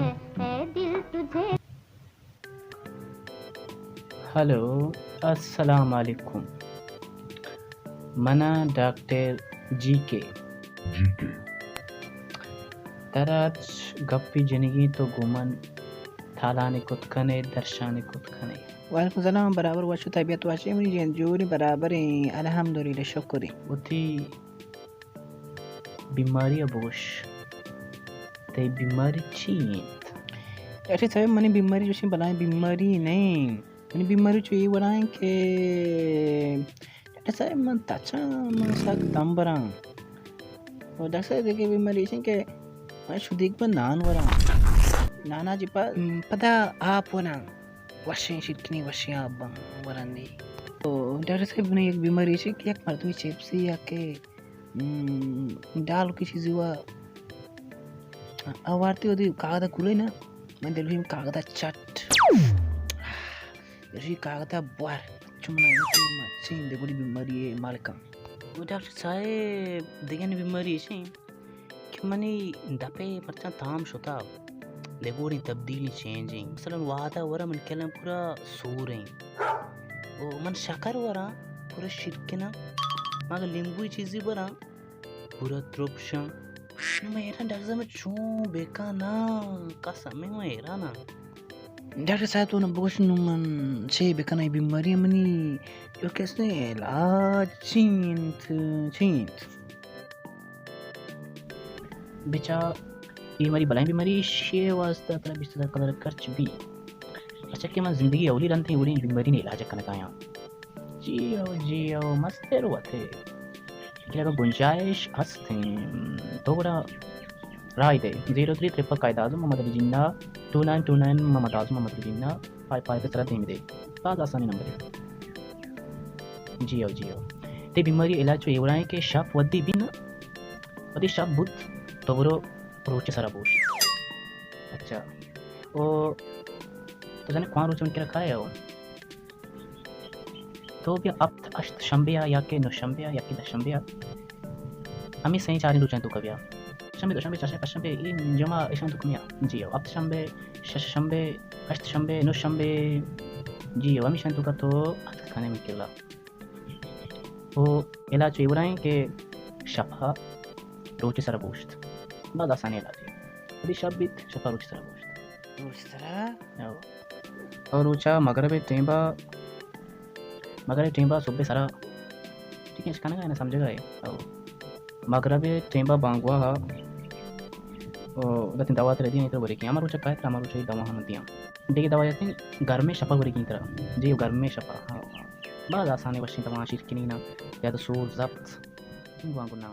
है दिल तुझे। हेलो, अस्सलाम वालेकुम। मना डॉक्टर जीके तराज गप्पी जिंदगी तो गुमन थालाने कुतकने दर्शाने कुतकने। वालेकुम सलाम। बराबर वाशु तबीयत वाशे मनी जेन जोरी बराबर है अल्हम्दुलिल्लाह शुक्र है। उती बीमारी अबोश ते बीमारी चीत ऐसे साहब मनी बीमारी जो बनाए बीमारी नहीं मनी बीमारी जो ये बनाए के ऐसे साहब मन ताचा मन साक तंबरंग और डॉक्टर साहब देखे बीमारी इसे के मैं शुद्धिक पर नान वरा नाना जी पता आप वना वशिंग शिरकनी वशिंग आप बंग वरंदी तो डॉक्टर साहब ने एक बीमारी इसे कि एक मर्द में चिप्सी या के दाल की चीज़ हुआ आवारती होती कागदा खुले ना मैं दिल में कागदा चट यही कागदा बार चुमना इतनी मच्छी देखोड़ी बीमारी है मालकम वो डॉक्टर साहब देखने बीमारी से कि मनी दपे परचा ताम शोता देखोड़ी तब्दीली चेंजिंग मसलन वादा वरा मन केला पूरा सूर है ओ मन शकर वरा पूरा शिरकना मगर लींबू चीज़ी वरा पूरा त्रुप्शा मैं हेरा डॉक्टर साहब चूं बेका ना का समय में हेरा ना डॉक्टर साहब तो ना बोश नुमन से बेकना बीमारी मनी जो कैसे इलाज चींत बेचा ये हमारी बलाई बीमारी शे वास्ता तरह बिस्तर कलर खर्च भी अच्छा कि मैं जिंदगी अवली रंते उड़ी बीमारी ने इलाज करना काया जियो मस्त रुआ थे कि गुंजाइश हस्ते तो बड़ा राय दे 03 ट्रिपल कायदा आजम मोहम्मद अली जिन्ना 2929 मोहम्मद आजम मोहम्मद अली जिन्ना 55 पे तरह दे बात आसानी नंबर है जियो ते बीमारी इलाज ये उड़ा है कि शप वद्दी भी ना वद्दी शप बुत तो वो रोचे सारा बोश अच्छा ओ तो जाने कौन रोचे उनके रखा है वो तो भी अब अष्ट शंबिया या के नुशंबिया या के दशंबिया हमें सही चारी रोचे तो कबिया शंबे दशंबे चाशे पशंबे ये जमा ऐसा तो कमिया जी अब शंबे शशंबे अष्ट शंबे नुशंबे जी हमें शंतु का तो खाने में केला वो इलाज ये बुराएं कि शफा रोचे सारा बोश्त बाद आसानी इलाज है यदि शब बीत शफा रोचे सारा बोश्त उस तरह और ऊंचा मगरबे टेंबा सुबह सारा ठीक है इसका ना समझेगा ये मगरबे टेंबा बांगवा हा और दतिन दवा तेरे दिया इधर बोले कि हमारे ऊंचा काय था हमारे ऊंचा दवा हम दिया देखिए दवा जाती घर में शफा बोले की तरह जी घर में शफा हाँ बाद आसानी वशी तमाम शिरकी नहीं ना या तो सूर जब्त वांगुना